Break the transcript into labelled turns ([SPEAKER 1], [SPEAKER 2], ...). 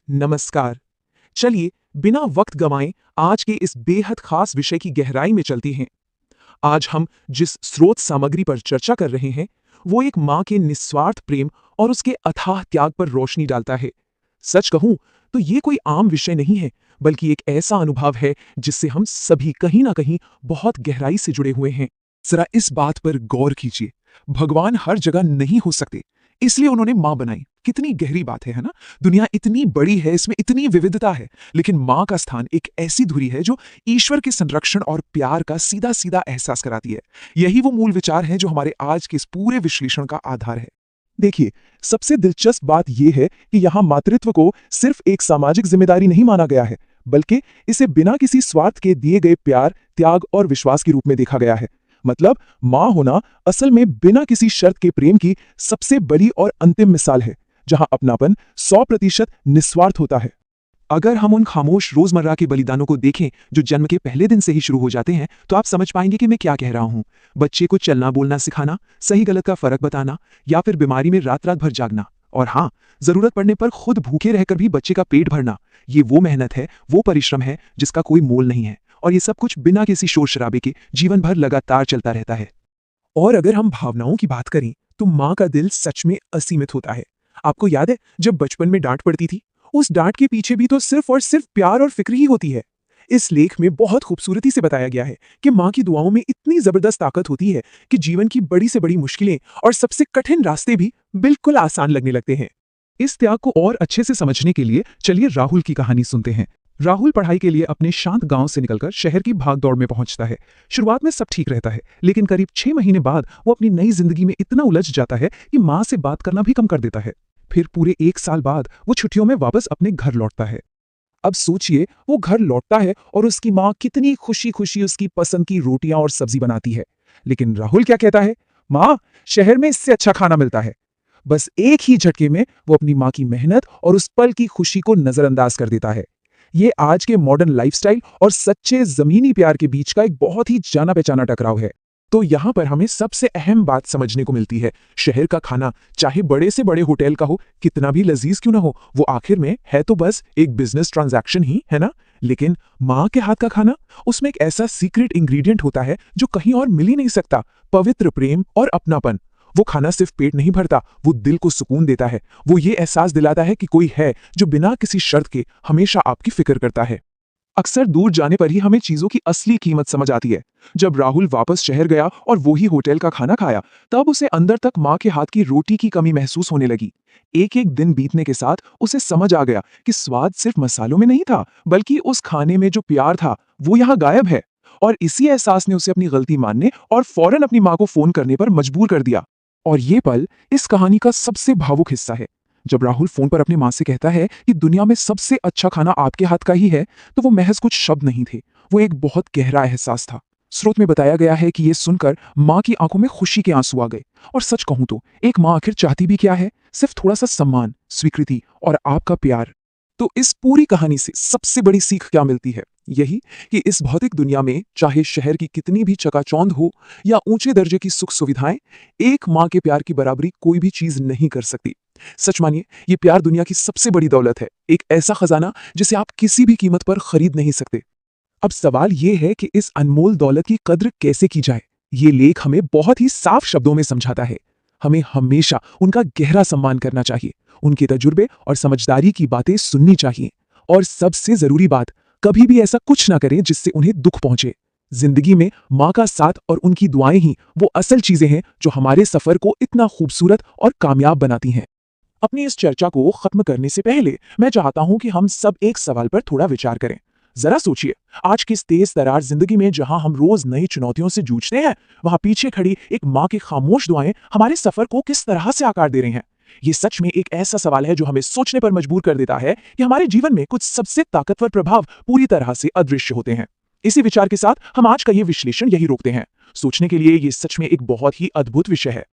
[SPEAKER 1] नमस्कार। चलिए बिना वक्त गंवाए आज के इस बेहद खास विषय की गहराई में चलते हैं। आज हम जिस स्रोत सामग्री पर चर्चा कर रहे हैं वो एक माँ के निस्वार्थ प्रेम और उसके अथाह त्याग पर रोशनी डालता है। सच कहूं तो ये कोई आम विषय नहीं है, बल्कि एक ऐसा अनुभव है जिससे हम सभी कहीं ना कहीं बहुत गहराई से जुड़े हुए हैं। जरा इस बात पर गौर कीजिए, भगवान हर जगह नहीं हो सकते, इसलिए उन्होंने माँ बनाई। कितनी गहरी बात है ना? दुनिया इतनी बड़ी है, इसमें इतनी विविधता है, लेकिन माँ का स्थान एक ऐसी धुरी है जो ईश्वर के संरक्षण और प्यार का सीधा सीधा एहसास कराती है। यही वो मूल विचार है जो हमारे आज के इस पूरे विश्लेषण का आधार है। देखिए, सबसे दिलचस्प बात यह है कि यहाँ मातृत्व को सिर्फ एक सामाजिक जिम्मेदारी नहीं माना गया है, बल्कि इसे बिना किसी स्वार्थ के दिए गए प्यार, त्याग और विश्वास के रूप में देखा गया है। मतलब माँ होना असल में बिना किसी शर्त के प्रेम की सबसे बड़ी और अंतिम मिसाल है, जहां अपनापन 100% निस्वार्थ होता है। अगर हम उन खामोश रोजमर्रा के बलिदानों को देखें जो जन्म के पहले दिन से ही शुरू हो जाते हैं, तो आप समझ पाएंगे कि मैं क्या कह रहा हूं। बच्चे को चलना बोलना सिखाना, सही गलत का फर्क बताना, या फिर बीमारी में रात रात भर जागना, और हाँ, जरूरत पड़ने पर खुद भूखे रहकर भी बच्चे का पेट भरना। ये वो मेहनत है, वो परिश्रम है जिसका कोई मोल नहीं है, और ये सब कुछ बिना किसी शोर शराबे के जीवन भर लगातार चलता रहता है। और अगर हम भावनाओं की बात करें तो माँ का दिल सच में असीमित होता है। आपको याद है जब बचपन में डांट पड़ती थी, उस डांट के पीछे भी तो सिर्फ और सिर्फ प्यार और फिक्र ही होती है। इस लेख में बहुत खूबसूरती से बताया गया है कि माँ की दुआओं में इतनी जबरदस्त ताकत होती है कि जीवन की बड़ी से बड़ी मुश्किलें और सबसे कठिन रास्ते भी बिल्कुल आसान लगने लगते हैं। इस त्याग को और अच्छे से समझने के लिए चलिए राहुल की कहानी सुनते हैं। राहुल पढ़ाई के लिए अपने शांत गांव से निकलकर शहर की भागदौड़ में पहुंचता है। शुरुआत में सब ठीक रहता है, लेकिन करीब 6 महीने बाद वो अपनी नई जिंदगी में इतना उलझ जाता है कि माँ से बात करना भी कम कर देता है। फिर पूरे 1 साल बाद वो छुट्टियों में वापस अपने घर लौटता है। अब सोचिए, वो घर लौटता है और उसकी माँ कितनी खुशी खुशी उसकी पसंद की रोटियां और सब्जी बनाती है। लेकिन राहुल क्या कहता है? माँ, शहर में इससे अच्छा खाना मिलता है। बस एक ही झटके में वो अपनी माँ की मेहनत और उस पल की खुशी को नजरअंदाज कर देता है। ये आज के मॉडर्न लाइफस्टाइल और सच्चे जमीनी प्यार के बीच का एक बहुत ही जाना पहचाना टकराव है। तो यहाँ पर हमें सबसे अहम बात समझने को मिलती है, शहर का खाना चाहे बड़े से बड़े होटल का हो, कितना भी लजीज क्यों ना हो, वो आखिर में है तो बस एक बिजनेस ट्रांजैक्शन ही है ना। लेकिन माँ के हाथ का खाना, उसमें एक ऐसा सीक्रेट इंग्रेडिएंट होता है जो कहीं और मिल ही नहीं सकता, पवित्र प्रेम और अपनापन। वो खाना सिर्फ पेट नहीं भरता, वो दिल को सुकून देता है। वो ये एहसास दिलाता है कि कोई है जो बिना किसी शर्त के हमेशा आपकी फिक्र करता है। अक्सर दूर जाने पर ही हमें चीजों की असली कीमत समझ आती है। जब राहुल वापस शहर गया और वो ही होटल का खाना खाया, तब उसे अंदर तक माँ के हाथ की रोटी की कमी महसूस होने लगी। एक एक दिन बीतने के साथ उसे समझ आ गया कि स्वाद सिर्फ मसालों में नहीं था, बल्कि उस खाने में जो प्यार था वो यहाँ गायब है। और इसी एहसास ने उसे अपनी गलती मानने और फौरन अपनी माँ को फोन करने पर मजबूर कर दिया। और ये पल इस कहानी का सबसे भावुक हिस्सा है। जब राहुल फोन पर अपनी माँ से कहता है कि दुनिया में सबसे अच्छा खाना आपके हाथ का ही है, तो वो महज कुछ शब्द नहीं थे, वो एक बहुत गहरा एहसास था। स्रोत में बताया गया है कि ये सुनकर माँ की आंखों में खुशी के आंसू आ गए। और सच कहूं तो एक माँ आखिर चाहती भी क्या है? सिर्फ थोड़ा सा सम्मान, स्वीकृति और आपका प्यार। तो इस पूरी कहानी से सबसे बड़ी सीख क्या मिलती है? यही कि इस भौतिक दुनिया में चाहे शहर की कितनी भी चकाचौंध हो या ऊंचे दर्जे की सुख सुविधाएं, एक माँ के प्यार की बराबरी कोई भी चीज नहीं कर सकती। सच मानिए, ये प्यार दुनिया की सबसे बड़ी दौलत है, एक ऐसा खजाना जिसे आप किसी भी कीमत पर खरीद नहीं सकते। अब सवाल ये है कि इस अनमोल दौलत की कद्र कैसे की जाए। ये लेख हमें बहुत ही साफ शब्दों में समझाता है। हमें हमेशा उनका गहरा सम्मान करना चाहिए, उनके तजुर्बे और समझदारी की बातें सुननी चाहिए, और सबसे जरूरी बात, कभी भी ऐसा कुछ ना करें जिससे उन्हें दुख पहुंचे। जिंदगी में माँ का साथ और उनकी दुआएं ही वो असल चीजें हैं जो हमारे सफर को इतना खूबसूरत और कामयाब बनाती हैं। अपनी इस चर्चा को खत्म करने से पहले मैं चाहता हूं कि हम सब एक सवाल पर थोड़ा विचार करें। जरा सोचिए, आज की इस तेज तरार जिंदगी में जहां हम रोज नई चुनौतियों से जूझते हैं, वहां पीछे खड़ी एक माँ की खामोश दुआएं हमारे सफर को किस तरह से आकार दे रही हैं। ये सच में एक ऐसा सवाल है जो हमें सोचने पर मजबूर कर देता है कि हमारे जीवन में कुछ सबसे ताकतवर प्रभाव पूरी तरह से अदृश्य होते हैं। इसी विचार के साथ हम आज का ये विश्लेषण यही रोकते हैं। सोचने के लिए ये सच में एक बहुत ही अद्भुत विषय है।